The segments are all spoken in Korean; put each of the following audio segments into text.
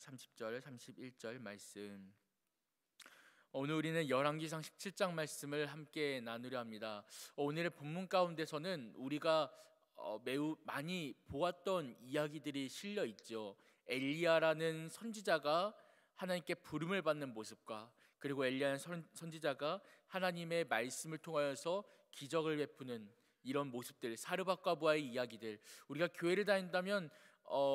30절, 31절 말씀. 오늘 우리는 열왕기상 17장 말씀을 함께 나누려 합니다. 오늘의 본문 가운데서는 우리가 매우 많이 보았던 이야기들이 실려 있죠. 엘리야라는 선지자가 하나님께 부름을 받는 모습과, 그리고 엘리야는 선지자가 하나님의 말씀을 통하여서 기적을 베푸는 이런 모습들, 사르밧과부와의 이야기들, 우리가 교회를 다닌다면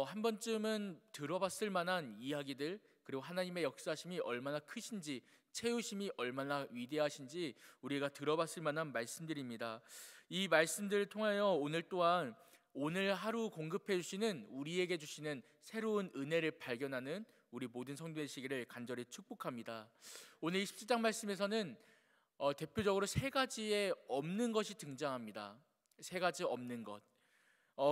한 번쯤은 들어봤을 만한 이야기들, 그리고 하나님의 역사심이 얼마나 크신지, 채우심이 얼마나 위대하신지 우리가 들어봤을 만한 말씀들입니다. 이 말씀들을 통하여 오늘 또한 오늘 하루 공급해 주시는, 우리에게 주시는 새로운 은혜를 발견하는 우리 모든 성도 되시기를 간절히 축복합니다. 오늘 17장 말씀에서는 대표적으로 세 가지의 없는 것이 등장합니다. 세 가지 없는 것.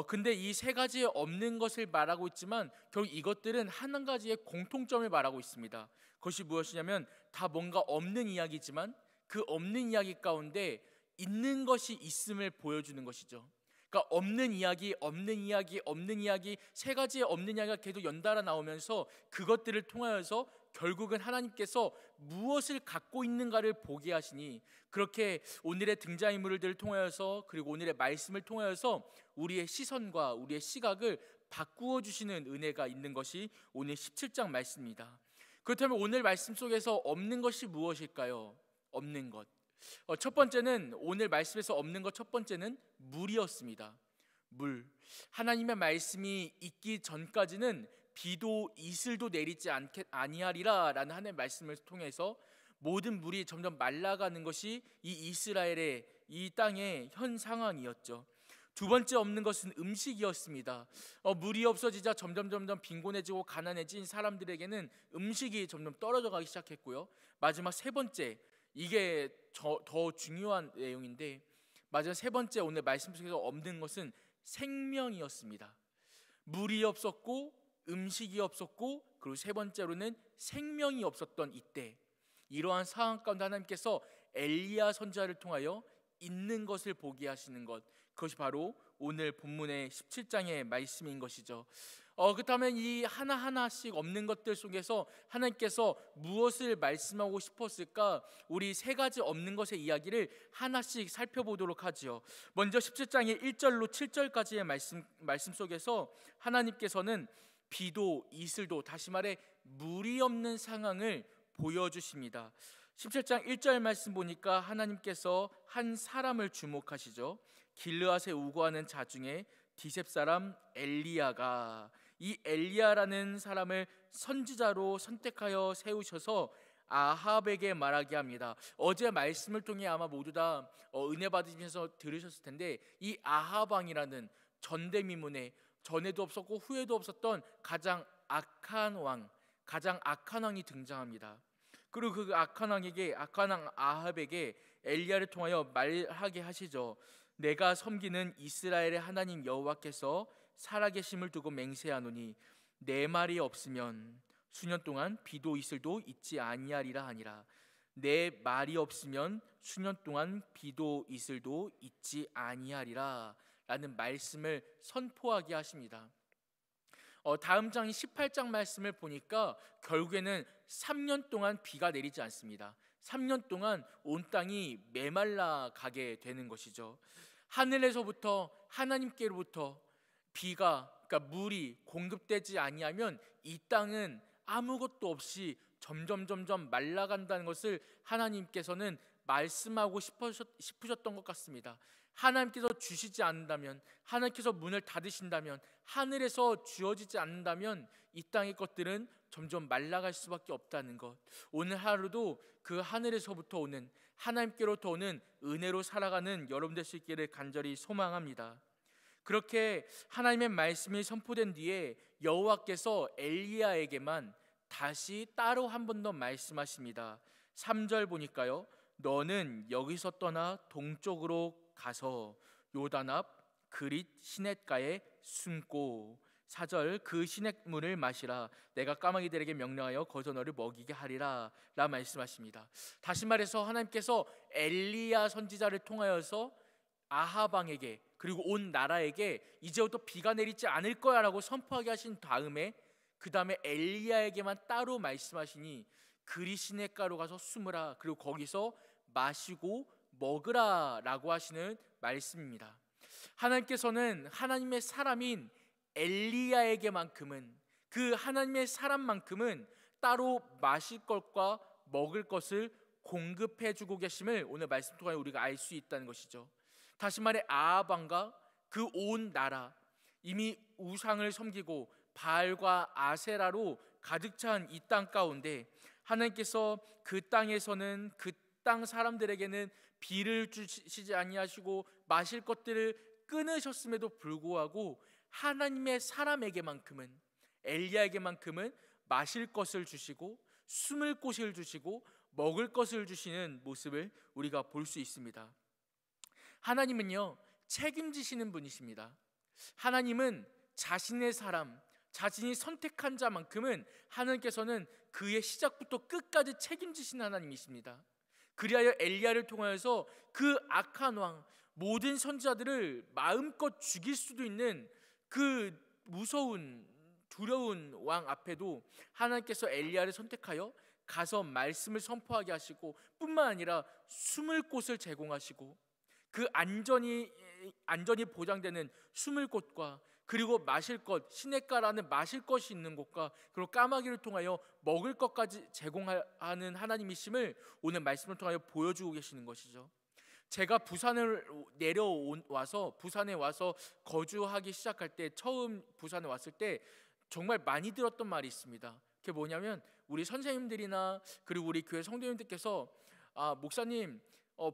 근데 이 세 가지의 없는 것을 말하고 있지만 결국 이것들은 한 가지의 공통점을 말하고 있습니다. 그것이 무엇이냐면 다 뭔가 없는 이야기지만 그 없는 이야기 가운데 있는 것이 있음을 보여주는 것이죠. 그러니까 없는 이야기, 없는 이야기, 없는 이야기, 세 가지의 없는 이야기가 계속 연달아 나오면서 그것들을 통하여서 결국은 하나님께서 무엇을 갖고 있는가를 보게 하시니, 그렇게 오늘의 등장인물들을 통하여서, 그리고 오늘의 말씀을 통하여서 우리의 시선과 우리의 시각을 바꾸어 주시는 은혜가 있는 것이 오늘 17장 말씀입니다. 그렇다면 오늘 말씀 속에서 없는 것이 무엇일까요? 없는 것. 첫 번째는, 오늘 말씀에서 없는 것 첫 번째는 물이었습니다. 물. 하나님의 말씀이 있기 전까지는 비도 이슬도 내리지 아니하리라 라는 하나님의 말씀을 통해서 모든 물이 점점 말라가는 것이 이 이스라엘의 이 땅의 현 상황이었죠. 두 번째 없는 것은 음식이었습니다. 물이 없어지자 점점 빈곤해지고 가난해진 사람들에게는 음식이 점점 떨어져 가기 시작했고요. 마지막 세 번째, 이게 더 중요한 내용인데, 마지막 세 번째 오늘 말씀 속에서 없는 것은 생명이었습니다. 물이 없었고 음식이 없었고, 그리고 세 번째로는 생명이 없었던 이때, 이러한 상황 가운데 하나님께서 엘리야 선지자를 통하여 있는 것을 보게 하시는 것, 그것이 바로 오늘 본문의 17장의 말씀인 것이죠. 그렇다면 이 하나하나씩 없는 것들 속에서 하나님께서 무엇을 말씀하고 싶었을까? 우리 세 가지 없는 것의 이야기를 하나씩 살펴보도록 하지요. 먼저 17장의 1절로 7절까지의 말씀 속에서 하나님께서는 비도 이슬도, 다시 말해 물이 없는 상황을 보여주십니다. 17장 1절 말씀 보니까 하나님께서 한 사람을 주목하시죠. 길르앗에 우거하는 자 중에 디셉 사람 엘리야가, 이 엘리야라는 사람을 선지자로 선택하여 세우셔서 아합에게 말하게 합니다. 어제 말씀을 통해 아마 모두 다 은혜 받으시면서 들으셨을 텐데, 이 아합 왕이라는 전대미문의, 전에도 없었고 후에도 없었던 가장 악한 왕이 등장합니다. 그리고 그 악한 왕 아합에게 엘리야를 통하여 말하게 하시죠. 내가 섬기는 이스라엘의 하나님 여호와께서 살아계심을 두고 맹세하노니 내 말이 없으면 수년 동안 비도 이슬도 있지 아니하리라 하니라. 내 말이 없으면 수년 동안 비도 이슬도 있지 아니하리라 라는 말씀을 선포하게 하십니다. 다음 장 18장 말씀을 보니까 결국에는 3년 동안 비가 내리지 않습니다. 3년 동안 온 땅이 메말라 가게 되는 것이죠. 하늘에서부터, 하나님께로부터 그러니까 물이 공급되지 아니하면 이 땅은 아무것도 없이 점점 말라간다는 것을 하나님께서는 말씀하고 싶으셨던 것 같습니다. 하나님께서 주시지 않는다면, 하나님께서 문을 닫으신다면, 하늘에서 주어지지 않는다면 이 땅의 것들은 점점 말라갈 수밖에 없다는 것, 오늘 하루도 그 하늘에서부터 오는, 하나님께로부터 오는 은혜로 살아가는 여러분 될 수 있기를 간절히 소망합니다. 그렇게 하나님의 말씀이 선포된 뒤에 여호와께서 엘리야에게만 다시 따로 한 번 더 말씀하십니다. 3절 보니까요, 너는 여기서 떠나 동쪽으로 가서 요단 앞 그릿 시냇가에 숨고 4절 그 시냇물을 마시라. 내가 까마귀들에게 명령하여 거기서 너를 먹이게 하리라 라 말씀하십니다. 다시 말해서 하나님께서 엘리야 선지자를 통하여서 아합 왕에게, 그리고 온 나라에게 이제부터 비가 내리지 않을 거야 라고 선포하게 하신 다음에 그 다음에 엘리야에게만 따로 말씀하시니 그리 시냇가로 가서 숨으라, 그리고 거기서 마시고 먹으라 라고 하시는 말씀입니다. 하나님께서는 하나님의 사람인 엘리야에게만큼은, 그 하나님의 사람만큼은 따로 마실 것과 먹을 것을 공급해 주고 계심을 오늘 말씀 통해 우리가 알 수 있다는 것이죠. 다시 말해 아합 왕과 그 온 나라, 이미 우상을 섬기고 바알과 아세라로 가득 찬 이 땅 가운데 하나님께서 그 땅에서는 그 땅 사람들에게는 비를 주시지 아니하시고 마실 것들을 끊으셨음에도 불구하고 하나님의 사람에게만큼은, 엘리야에게만큼은 마실 것을 주시고 숨을 곳을 주시고 먹을 것을 주시는 모습을 우리가 볼 수 있습니다. 하나님은요, 책임지시는 분이십니다. 하나님은 자신의 사람, 자신이 선택한 자만큼은 하나님께서는 그의 시작부터 끝까지 책임지시는 하나님이십니다. 그리하여 엘리야를 통하여서 그 악한 왕, 모든 선지자들을 마음껏 죽일 수도 있는 그 무서운 두려운 왕 앞에도 하나님께서 엘리야를 선택하여 가서 말씀을 선포하게 하시고, 뿐만 아니라 숨을 곳을 제공하시고, 그 안전이 보장되는 숨을 곳과 그리고 마실 것, 시냇가라는 마실 것이 있는 곳과 그리고 까마귀를 통하여 먹을 것까지 제공하는 하나님이심을 오늘 말씀을 통하여 보여주고 계시는 것이죠. 제가 부산에 와서 거주하기 시작할 때, 처음 부산에 왔을 때 정말 많이 들었던 말이 있습니다. 그게 뭐냐면, 우리 선생님들이나 그리고 우리 교회 성도님들께서 목사님,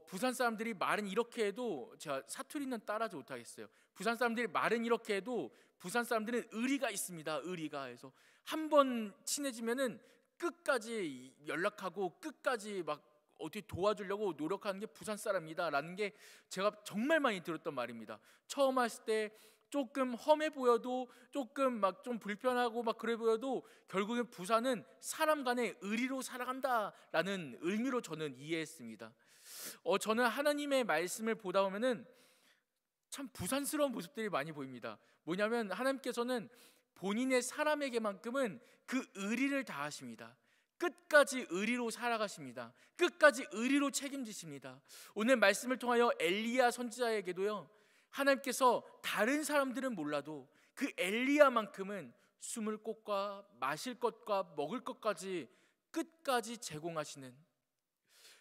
부산 사람들이 말은 이렇게 해도, 제가 사투리는 따라하지 못하겠어요. 부산 사람들이 말은 이렇게 해도 부산 사람들은 의리가 있습니다. 의리가. 해서 한 번 친해지면은 끝까지 연락하고 끝까지 막 어떻게 도와주려고 노력하는 게 부산 사람이다 라는 게 제가 정말 많이 들었던 말입니다. 처음 왔을 때 조금 험해 보여도, 조금 막 좀 불편하고 막 그래 보여도 결국엔 부산은 사람 간의 의리로 살아간다라는 의미로 저는 이해했습니다. 저는 하나님의 말씀을 보다 보면은 참 부산스러운 모습들이 많이 보입니다. 뭐냐면 하나님께서는 본인의 사람에게만큼은 그 의리를 다하십니다. 끝까지 의리로 살아가십니다. 끝까지 의리로 책임지십니다. 오늘 말씀을 통하여 엘리야 선지자에게도요, 하나님께서 다른 사람들은 몰라도 그 엘리야만큼은 숨을 곳과 마실 것과 먹을 것까지 끝까지 제공하시는,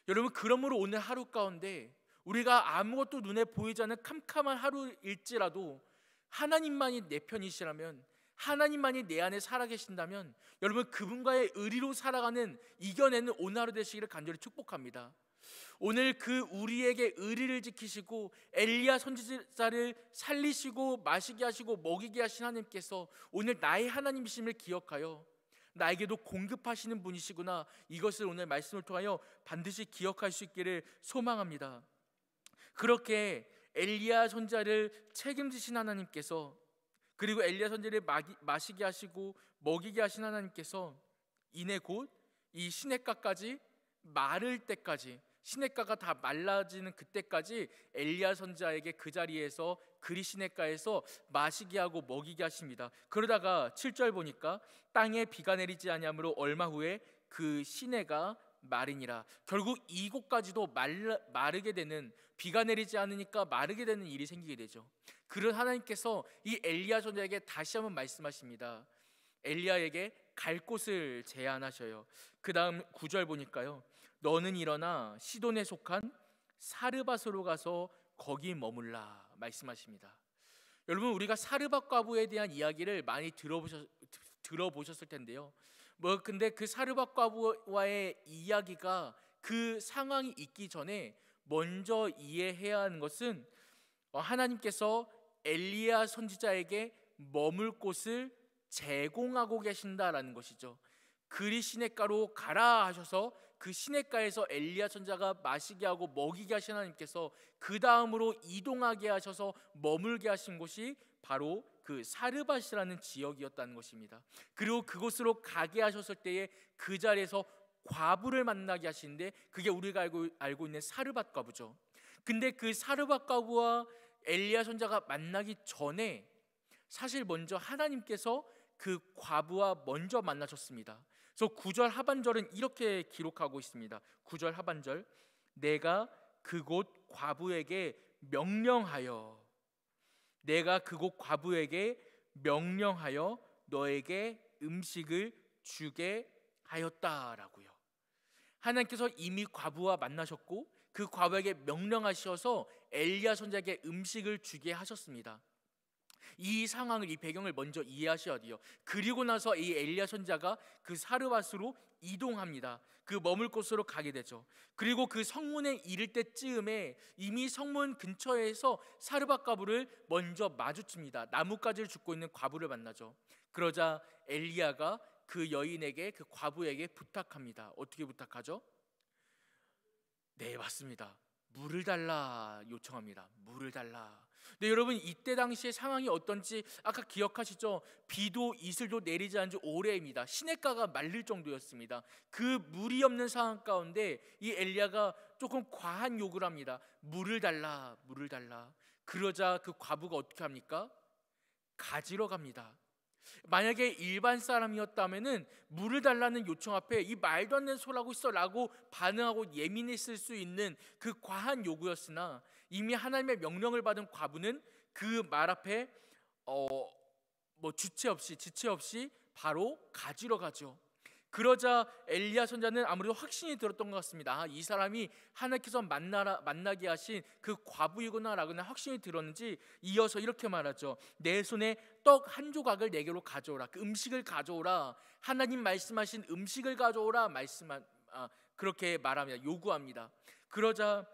여러분, 그러므로 오늘 하루 가운데 우리가 아무것도 눈에 보이지 않는 캄캄한 하루일지라도 하나님만이 내 편이시라면, 하나님만이 내 안에 살아계신다면 여러분, 그분과의 의리로 살아가는, 이겨내는 오늘 하루 되시기를 간절히 축복합니다. 오늘 그 우리에게 의리를 지키시고 엘리야 선지자를 살리시고 마시게 하시고 먹이게 하신 하나님께서 오늘 나의 하나님이심을 기억하여 나에게도 공급하시는 분이시구나, 이것을 오늘 말씀을 통하여 반드시 기억할 수 있기를 소망합니다. 그렇게 엘리야 선지자를 책임지신 하나님께서, 그리고 엘리야 선지자를 마시게 하시고 먹이게 하신 하나님께서 이내 곧 이 시냇가까지 마를 때까지, 시냇가가 다 말라지는 그때까지 엘리야 선지자에게 그 자리에서 그리 시냇가에서 마시게 하고 먹이게 하십니다. 그러다가 7절 보니까 땅에 비가 내리지 아니하므로 얼마 후에 그 시내가 마르니라. 결국 이곳까지도 마르게 되는, 비가 내리지 않으니까 마르게 되는 일이 생기게 되죠. 그런 하나님께서 이 엘리야 선지자에게 다시 한번 말씀하십니다. 엘리야에게 갈 곳을 제안하셔요. 그 다음 9절 보니까요, 너는 일어나 시돈에 속한 사르밧으로 가서 거기 머물라 말씀하십니다. 여러분, 우리가 사르밧 과부에 대한 이야기를 많이 들어보셨을 텐데요. 근데 그 사르밧 과부와의 이야기가, 그 상황이 있기 전에 먼저 이해해야 하는 것은 하나님께서 엘리야 선지자에게 머물 곳을 제공하고 계신다라는 것이죠. 그리 시냇가로 가라 하셔서 그 시냇가에서 엘리야 선지자가 마시게 하고 먹이게 하신 하나님께서 그 다음으로 이동하게 하셔서 머물게 하신 곳이 바로 그 사르밧이라는 지역이었다는 것입니다. 그리고 그곳으로 가게 하셨을 때에 그 자리에서 과부를 만나게 하시는데, 그게 우리가 알고 있는 사르밧 과부죠. 근데 그 사르밧 과부와 엘리야 선지자가 만나기 전에 사실 먼저 하나님께서 그 과부와 먼저 만나셨습니다. 그래서 9절 하반절은 이렇게 기록하고 있습니다. 9절 하반절, 내가 그곳 과부에게 명령하여 너에게 음식을 주게 하였다라고요. 하나님께서 이미 과부와 만나셨고 그 과부에게 명령하셔서 엘리야 선지자에게 음식을 주게 하셨습니다. 이 상황을, 이 배경을 먼저 이해하셔야 돼요. 그리고 나서 이 엘리야 선지자가 그 사르밧으로 이동합니다. 그 머물 곳으로 가게 되죠. 그리고 그 성문에 이를 때쯤에 이미 성문 근처에서 사르밧 과부를 먼저 마주칩니다. 나뭇가지를 줍고 있는 과부를 만나죠. 그러자 엘리야가 그 여인에게, 그 과부에게 부탁합니다. 어떻게 부탁하죠? 네, 맞습니다. 물을 달라 요청합니다. 물을 달라. 네, 여러분, 이때 당시의 상황이 어떤지 아까 기억하시죠? 비도 이슬도 내리지 않은 지 오래입니다. 시냇가가 말릴 정도였습니다. 그 물이 없는 상황 가운데 이 엘리야가 조금 과한 요구를 합니다. 물을 달라, 물을 달라. 그러자 그 과부가 어떻게 합니까? 가지러 갑니다. 만약에 일반 사람이었다면은 물을 달라는 요청 앞에 이 말도 안 되는 소리 하고 있어 라고 반응하고 예민했을 수 있는 그 과한 요구였으나, 이미 하나님의 명령을 받은 과부는 그 말 앞에 주체 없이 바로 가지러 가죠. 그러자 엘리야 선자는 아무래도 확신이 들었던 것 같습니다. 이 사람이 하나님께서 만나게 하신 그 과부이구나라고 확신이 들었는지 이어서 이렇게 말하죠. 내 손에 떡 한 조각을 내게로 가져오라. 그 음식을 가져오라. 하나님 말씀하신 음식을 가져오라. 그렇게 말합니다. 요구합니다. 그러자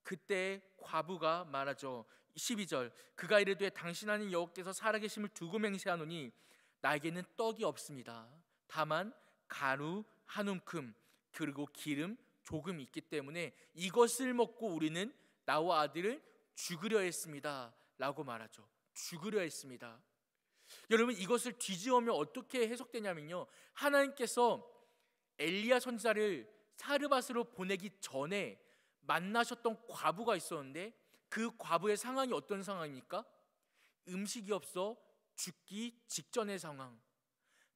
그때 과부가 말하죠. 12절, 그가 이르되 당신 아닌 여호와께서 살아계심을 두고 맹세하노니 나에게는 떡이 없습니다. 다만 가루 한 움큼 그리고 기름 조금 있기 때문에 이것을 먹고 우리는 나와 아들을 죽으려 했습니다 라고 말하죠. 죽으려 했습니다. 여러분, 이것을 뒤집으면 어떻게 해석되냐면요, 하나님께서 엘리야 선지자를 사르밧으로 보내기 전에 만나셨던 과부가 있었는데 그 과부의 상황이 어떤 상황입니까? 음식이 없어 죽기 직전의 상황,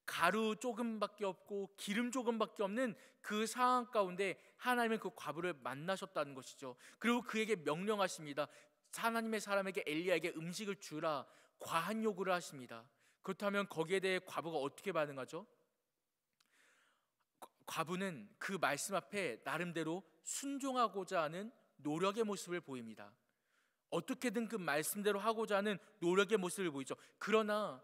가루 조금밖에 없고 기름 조금밖에 없는 그 상황 가운데 하나님은 그 과부를 만나셨다는 것이죠. 그리고 그에게 명령하십니다. 하나님의 사람에게, 엘리야에게 음식을 주라. 과한 요구를 하십니다. 그렇다면 거기에 대해 과부가 어떻게 반응하죠? 과부는 그 말씀 앞에 나름대로 순종하고자 하는 노력의 모습을 보입니다. 어떻게든 그 말씀대로 하고자 하는 노력의 모습을 보이죠. 그러나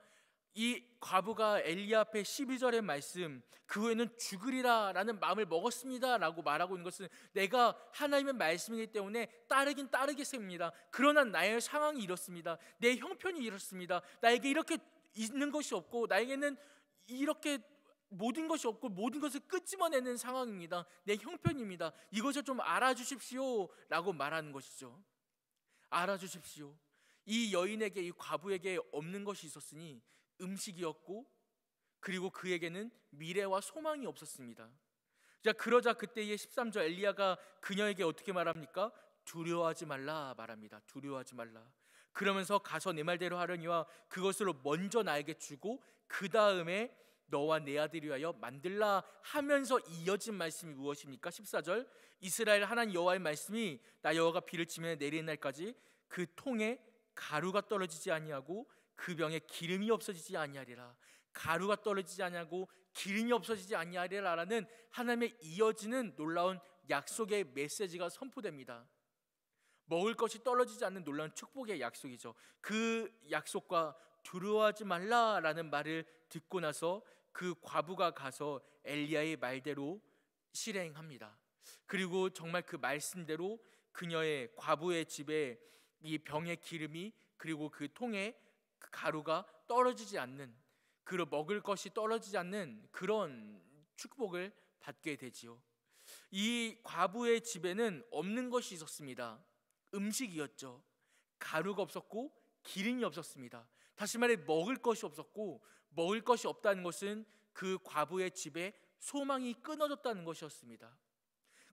이 과부가 엘리야 앞에 12절의 말씀, 그 후에는 죽으리라 라는 마음을 먹었습니다 라고 말하고 있는 것은 내가 하나님의 말씀이기 때문에 따르긴 따르겠습니다. 그러나 나의 상황이 이렇습니다. 내 형편이 이렇습니다. 나에게 이렇게 있는 것이 없고 나에게는 이렇게 모든 것이 없고 모든 것을 끄집어내는 상황입니다. 내 형편입니다. 이것을 좀 알아주십시오 라고 말하는 것이죠. 알아주십시오. 이 여인에게, 이 과부에게 없는 것이 있었으니 음식이었고, 그리고 그에게는 미래와 소망이 없었습니다. 자, 그러자 그때의 13절 엘리야가 그녀에게 어떻게 말합니까? 두려워하지 말라 말합니다. 두려워하지 말라. 그러면서 가서 내 말대로 하려니와 그것으로 먼저 나에게 주고 그 다음에 너와 내 아들이 위하여 만들라 하면서 이어진 말씀이 무엇입니까? 14절, 이스라엘 하나님 여호와의 말씀이 나 여호와가 비를 치며 내리는 날까지 그 통에 가루가 떨어지지 아니하고 그 병에 기름이 없어지지 아니하리라. 가루가 떨어지지 아니하고 기름이 없어지지 아니하리라라는 하나님의 이어지는 놀라운 약속의 메시지가 선포됩니다. 먹을 것이 떨어지지 않는 놀라운 축복의 약속이죠. 그 약속과 두려워하지 말라라는 말을 듣고 나서 그 과부가 가서 엘리야의 말대로 실행합니다. 그리고 정말 그 말씀대로 그녀의, 과부의 집에 이 병의 기름이, 그리고 그 통에 그 가루가 떨어지지 않는, 그리고 먹을 것이 떨어지지 않는 그런 축복을 받게 되지요. 이 과부의 집에는 없는 것이 있었습니다. 음식이었죠. 가루가 없었고 기름이 없었습니다. 다시 말해 먹을 것이 없었고, 먹을 것이 없다는 것은 그 과부의 집에 소망이 끊어졌다는 것이었습니다.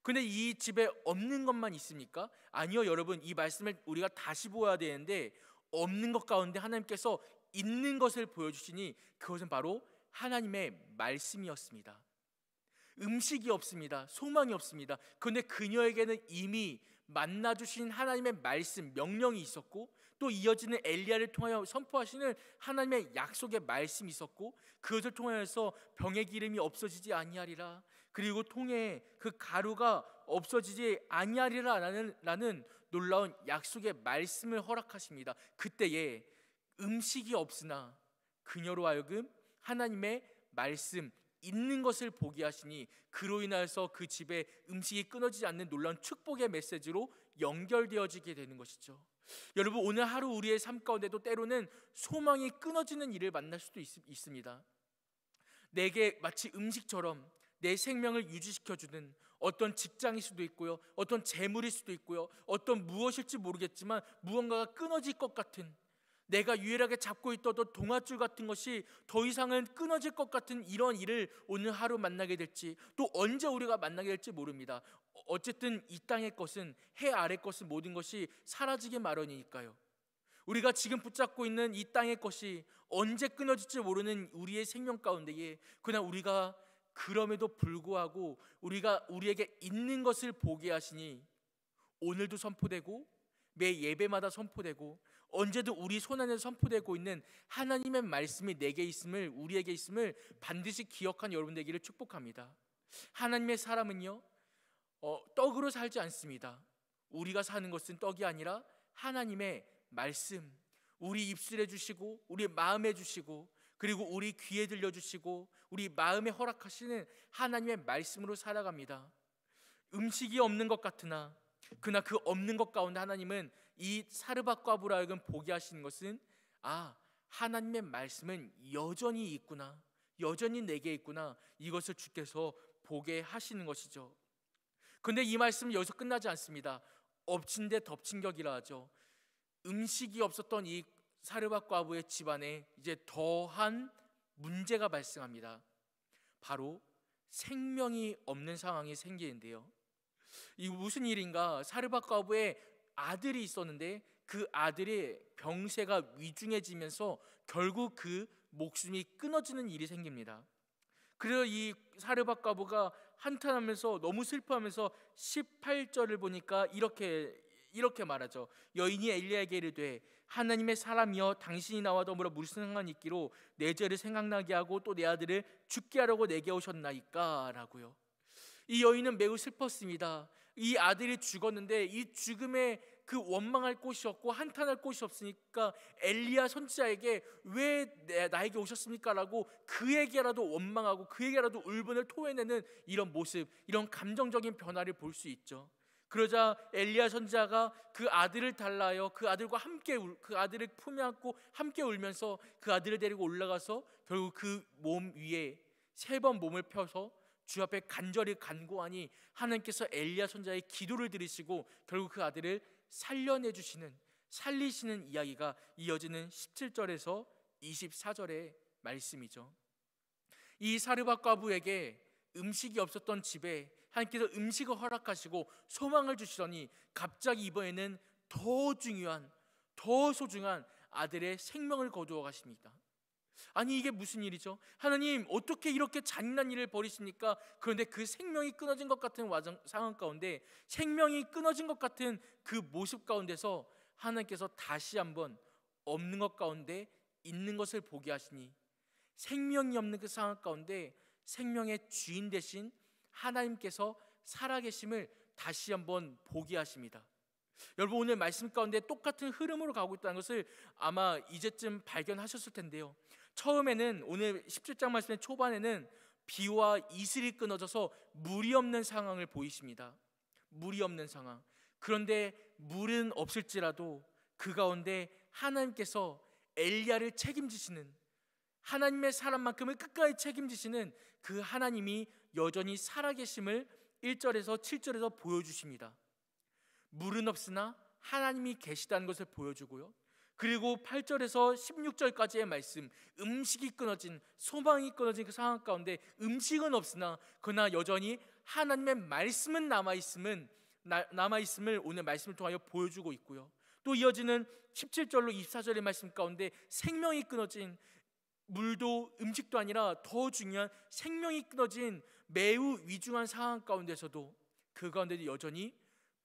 근데 이 집에 없는 것만 있습니까? 아니요, 여러분, 이 말씀을 우리가 다시 보아야 되는데 없는 것 가운데 하나님께서 있는 것을 보여주시니 그것은 바로 하나님의 말씀이었습니다. 음식이 없습니다. 소망이 없습니다. 그런데 그녀에게는 이미 만나주신 하나님의 말씀, 명령이 있었고, 또 이어지는 엘리야를 통하여 선포하시는 하나님의 약속의 말씀이 있었고, 그것을 통하여서 병의 기름이 없어지지 아니하리라, 그리고 통에 그 가루가 없어지지 아니하리라라는 놀라운 약속의 말씀을 허락하십니다. 그때에 음식이 없으나 그녀로 하여금 하나님의 말씀, 있는 것을 보게 하시니 그로 인하여서 그 집에 음식이 끊어지지 않는 놀라운 축복의 메시지로 연결되어지게 되는 것이죠. 여러분, 오늘 하루 우리의 삶 가운데도 때로는 소망이 끊어지는 일을 만날 수도 있습니다. 내게 마치 음식처럼 내 생명을 유지시켜주는 어떤 직장일 수도 있고요, 어떤 재물일 수도 있고요, 어떤 무엇일지 모르겠지만 무언가가 끊어질 것 같은, 내가 유일하게 잡고 있던 동아줄 같은 것이 더 이상은 끊어질 것 같은 이런 일을 오늘 하루 만나게 될지, 또 언제 우리가 만나게 될지 모릅니다. 어쨌든 이 땅의 것은, 해 아래 것은 모든 것이 사라지기 마련이니까요. 우리가 지금 붙잡고 있는 이 땅의 것이 언제 끊어질지 모르는 우리의 생명 가운데에, 그러나 우리가 그럼에도 불구하고 우리에게 있는 것을 보게 하시니 오늘도 선포되고 매 예배마다 선포되고 언제도 우리 손안에 선포되고 있는 하나님의 말씀이 내게 있음을, 우리에게 있음을 반드시 기억한 여러분 되기를 축복합니다. 하나님의 사람은요, 떡으로 살지 않습니다. 우리가 사는 것은 떡이 아니라 하나님의 말씀, 우리 입술에 주시고 우리 마음에 주시고 그리고 우리 귀에 들려주시고 우리 마음에 허락하시는 하나님의 말씀으로 살아갑니다. 음식이 없는 것 같으나 그러나 그 없는 것 가운데 하나님은 이 사르밧 과부로 하여금 보게 하시는 것은, 하나님의 말씀은 여전히 있구나, 여전히 내게 있구나, 이것을 주께서 보게 하시는 것이죠. 그런데 이 말씀은 여기서 끝나지 않습니다. 엎친 데 덮친 격이라 하죠. 음식이 없었던 이 사르밧 과부의 집안에 이제 더한 문제가 발생합니다. 바로 생명이 없는 상황이 생기는데요. 이 무슨 일인가? 사르밧 과부의 아들이 있었는데 그 아들의 병세가 위중해지면서 결국 그 목숨이 끊어지는 일이 생깁니다. 그래서 이 사르밧 과부가 한탄하면서 너무 슬퍼하면서 18절을 보니까 이렇게 말하죠. 여인이 엘리야에게 이르되 하나님의 사람이여 당신이 나와 더불어 무슨 상관이 있기로 내 죄를 생각나게 하고 또 내 아들을 죽게 하려고 내게 오셨나이까 라고요. 이 여인은 매우 슬펐습니다. 이 아들이 죽었는데 이 죽음에 그 원망할 곳이 없고 한탄할 곳이 없으니까 엘리야 선지자에게 왜 나에게 오셨습니까? 라고 그에게라도 원망하고 그에게라도 울분을 토해내는 이런 모습, 이런 감정적인 변화를 볼 수 있죠. 그러자 엘리야 선지자가 그 아들을 달라하여 그 아들과 함께 그 아들을 품에 안고 함께 울면서 그 아들을 데리고 올라가서 결국 그 몸 위에 3번 몸을 펴서 주 앞에 간절히 간구하니 하나님께서 엘리야 선지자의 기도를 들으시고 결국 그 아들을 살리시는 이야기가 이어지는 17절에서 24절의 말씀이죠. 이 사르밧 과부에게 음식이 없었던 집에 하나님께서 음식을 허락하시고 소망을 주시더니 갑자기 이번에는 더 중요한, 더 소중한 아들의 생명을 거두어 가십니다. 아니 이게 무슨 일이죠? 하나님 어떻게 이렇게 잔인한 일을 벌이십니까? 그런데 그 생명이 끊어진 것 같은 상황 가운데, 생명이 끊어진 것 같은 그 모습 가운데서 하나님께서 다시 한번 없는 것 가운데 있는 것을 보게 하시니, 생명이 없는 그 상황 가운데 생명의 주인 되신 하나님께서 살아계심을 다시 한번 보게 하십니다. 여러분, 오늘 말씀 가운데 똑같은 흐름으로 가고 있다는 것을 아마 이제쯤 발견하셨을 텐데요. 처음에는 오늘 17장 말씀의 초반에는 비와 이슬이 끊어져서 물이 없는 상황을 보이십니다. 물이 없는 상황. 그런데 물은 없을지라도 그 가운데 하나님께서 엘리야를 책임지시는, 하나님의 사람만큼을 끝까지 책임지시는 그 하나님이 여전히 살아계심을 1절에서 7절에서 보여주십니다. 물은 없으나 하나님이 계시다는 것을 보여주고요. 그리고 8절에서 16절까지의 말씀, 음식이 끊어진, 소망이 끊어진 그 상황 가운데 음식은 없으나 그러나 여전히 하나님의 말씀은 남아있음을 오늘 말씀을 통하여 보여주고 있고요. 또 이어지는 17절로 24절의 말씀 가운데 생명이 끊어진, 물도 음식도 아니라 더 중요한 생명이 끊어진 매우 위중한 상황 가운데서도 그 가운데도 여전히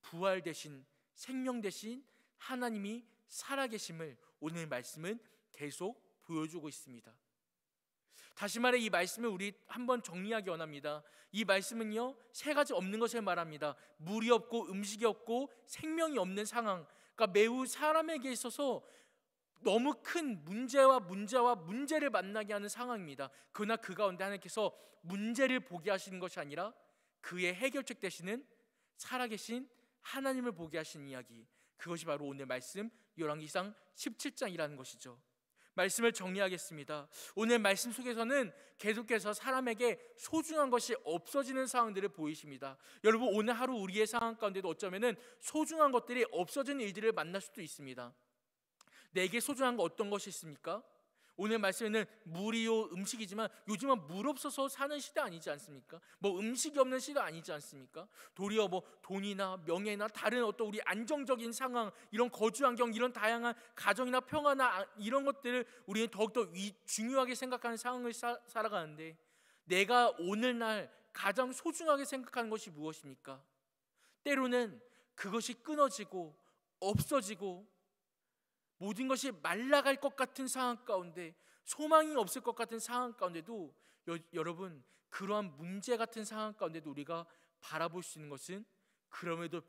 부활 되신, 생명 되신 하나님이 살아계심을 오늘 말씀은 계속 보여주고 있습니다. 다시 말해 이 말씀을 우리 한번 정리하기 원합니다. 이 말씀은요, 세 가지 없는 것을 말합니다. 물이 없고 음식이 없고 생명이 없는 상황, 그러니까 매우 사람에게 있어서 너무 큰 문제를 만나게 하는 상황입니다. 그러나 그 가운데 하나님께서 문제를 보게 하시는 것이 아니라 그의 해결책 되시는 살아계신 하나님을 보게 하시는 이야기, 그것이 바로 오늘 말씀 열왕기상 17장이라는 것이죠. 말씀을 정리하겠습니다. 오늘 말씀 속에서는 계속해서 사람에게 소중한 것이 없어지는 상황들을 보이십니다. 여러분, 오늘 하루 우리의 상황 가운데도 어쩌면은 소중한 것들이 없어지는 일들을 만날 수도 있습니다. 내게 소중한 거 어떤 것이 있습니까? 오늘 말씀에는 물이요 음식이지만 요즘은 물 없어서 사는 시대 아니지 않습니까? 뭐 음식이 없는 시대 아니지 않습니까? 도리어 뭐 돈이나 명예나 다른 어떤 우리 안정적인 상황, 이런 거주 환경, 이런 다양한 가정이나 평화나 이런 것들을 우리는 더욱더 중요하게 생각하는 상황을 살아가는데, 내가 오늘날 가장 소중하게 생각하는 것이 무엇입니까? 때로는 그것이 끊어지고 없어지고 모든 것이 말라갈 것 같은 상황 가운데, 소망이 없을 것 같은 상황 가운데도 여러분, 그러한 문제 같은 상황 가운데도 우리가 바라볼 수 있는 것은 그럼에도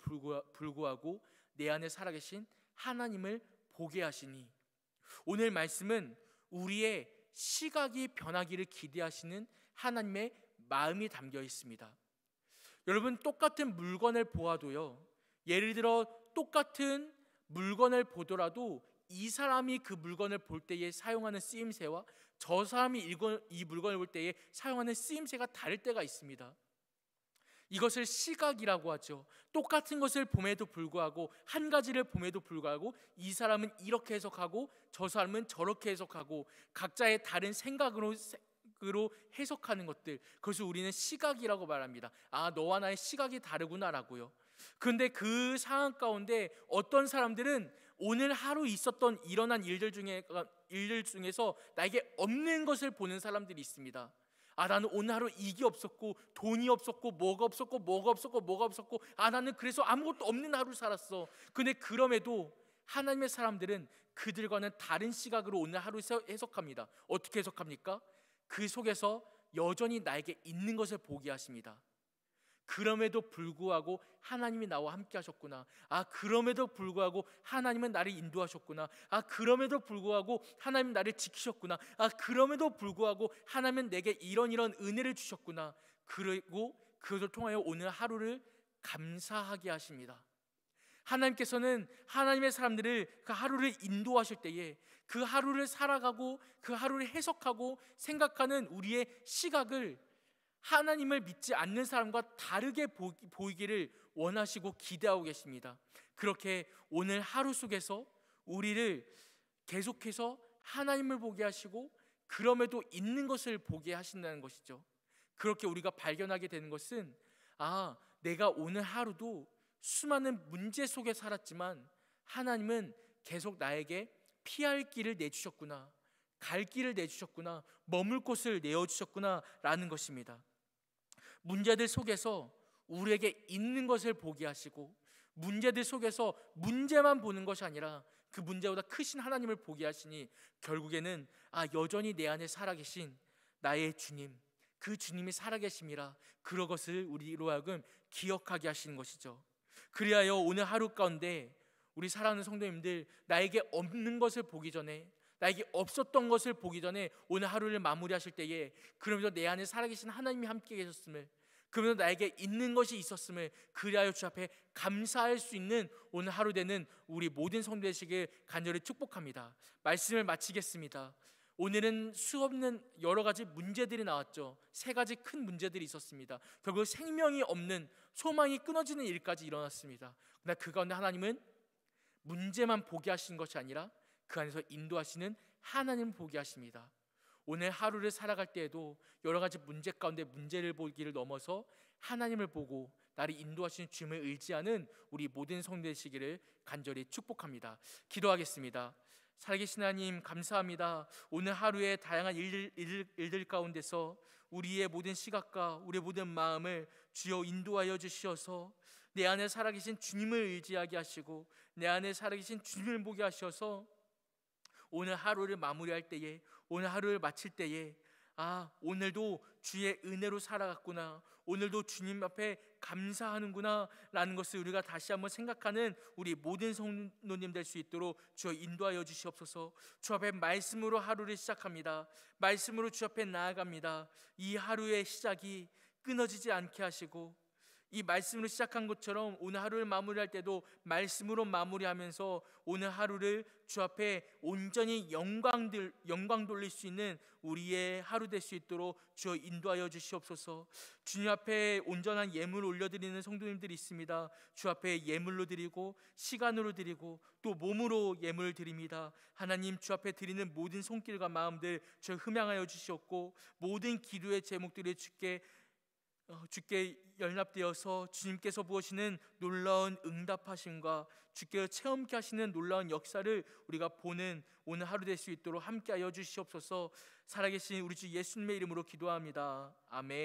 불구하고 내 안에 살아계신 하나님을 보게 하시니, 오늘 말씀은 우리의 시각이 변하기를 기대하시는 하나님의 마음이 담겨 있습니다. 여러분, 똑같은 물건을 보아도요, 예를 들어 똑같은 물건을 보더라도 이 사람이 그 물건을 볼 때에 사용하는 쓰임새와 저 사람이 이 물건을 볼 때에 사용하는 쓰임새가 다를 때가 있습니다. 이것을 시각이라고 하죠. 똑같은 것을 봄에도 불구하고, 한 가지를 봄에도 불구하고 이 사람은 이렇게 해석하고 저 사람은 저렇게 해석하고 각자의 다른 생각으로 해석하는 것들, 그것을 우리는 시각이라고 말합니다. 아, 너와 나의 시각이 다르구나라고요. 그런데 그 상황 가운데 어떤 사람들은 오늘 하루 일어난 일들 중에서 나에게 없는 것을 보는 사람들이 있습니다. 아, 나는 오늘 하루 이게 없었고 돈이 없었고 뭐가 없었고 아, 나는 그래서 아무것도 없는 하루 살았어. 근데 그럼에도 하나님의 사람들은 그들과는 다른 시각으로 오늘 하루 해석합니다. 어떻게 해석합니까? 그 속에서 여전히 나에게 있는 것을 보게 하십니다. 그럼에도 불구하고 하나님이 나와 함께 하셨구나. 아, 그럼에도 불구하고 하나님은 나를 인도하셨구나. 아, 그럼에도 불구하고 하나님은 나를 지키셨구나. 아, 그럼에도 불구하고 하나님은 내게 이런 은혜를 주셨구나. 그리고 그것을 통하여 오늘 하루를 감사하게 하십니다. 하나님께서는 하나님의 사람들을 그 하루를 인도하실 때에 그 하루를 살아가고 그 하루를 해석하고 생각하는 우리의 시각을 하나님을 믿지 않는 사람과 다르게 보이기를 원하시고 기대하고 계십니다. 그렇게 오늘 하루 속에서 우리를 계속해서 하나님을 보게 하시고 그럼에도 있는 것을 보게 하신다는 것이죠. 그렇게 우리가 발견하게 되는 것은, 아, 내가 오늘 하루도 수많은 문제 속에 살았지만 하나님은 계속 나에게 피할 길을 내주셨구나, 갈 길을 내주셨구나, 머물 곳을 내어주셨구나 라는 것입니다. 문제들 속에서 우리에게 있는 것을 보게 하시고, 문제들 속에서 문제만 보는 것이 아니라 그 문제보다 크신 하나님을 보게 하시니, 결국에는 아, 여전히 내 안에 살아계신 나의 주님, 그 주님이 살아계심이라, 그런 것을 우리로 하여금 기억하게 하시는 것이죠. 그리하여 오늘 하루 가운데 우리 사랑하는 성도님들, 나에게 없는 것을 보기 전에, 나에게 없었던 것을 보기 전에 오늘 하루를 마무리하실 때에, 그러면서 내 안에 살아계신 하나님이 함께 계셨음을, 그러면서 나에게 있는 것이 있었음을, 그리하여 주 앞에 감사할 수 있는 오늘 하루 되는 우리 모든 성도 되시길 간절히 축복합니다. 말씀을 마치겠습니다. 오늘은 수없는 여러 가지 문제들이 나왔죠. 세 가지 큰 문제들이 있었습니다. 결국 생명이 없는, 소망이 끊어지는 일까지 일어났습니다. 그러나 그 가운데 하나님은 문제만 보게 하시는 것이 아니라 그 안에서 인도하시는 하나님을 보게 하십니다. 오늘 하루를 살아갈 때에도 여러 가지 문제 가운데 문제를 보기를 넘어서 하나님을 보고 나를 인도하시는 주님을 의지하는 우리 모든 성도 되시기를 간절히 축복합니다. 기도하겠습니다. 살아계신 하나님, 감사합니다. 오늘 하루의 다양한 일들 가운데서 우리의 모든 시각과 우리의 모든 마음을 주여 인도하여 주시어서 내 안에 살아계신 주님을 의지하게 하시고 내 안에 살아계신 주님을 보게 하셔서 오늘 하루를 마무리할 때에, 오늘 하루를 마칠 때에 오늘도 주의 은혜로 살아갔구나, 오늘도 주님 앞에 감사하는구나 라는 것을 우리가 다시 한번 생각하는 우리 모든 성도님 될 수 있도록 주여 인도하여 주시옵소서. 주 앞에 말씀으로 하루를 시작합니다. 말씀으로 주 앞에 나아갑니다. 이 하루의 시작이 끊어지지 않게 하시고 이 말씀으로 시작한 것처럼 오늘 하루를 마무리할 때도 말씀으로 마무리하면서 오늘 하루를 주 앞에 온전히 영광 돌릴 수 있는 우리의 하루 될 수 있도록 주여 인도하여 주시옵소서. 주님 앞에 온전한 예물 올려드리는 성도님들이 있습니다. 주 앞에 예물로 드리고 시간으로 드리고 또 몸으로 예물을 드립니다. 하나님, 주 앞에 드리는 모든 손길과 마음들 주여 흠양하여 주시옵고 모든 기도의 제목들이 주께 연합되어서 주님께서 부으시는 놀라운 응답하심과 주께서 체험케 하시는 놀라운 역사를 우리가 보는 오늘 하루 될 수 있도록 함께하여 주시옵소서. 살아계신 우리 주 예수님의 이름으로 기도합니다. 아멘.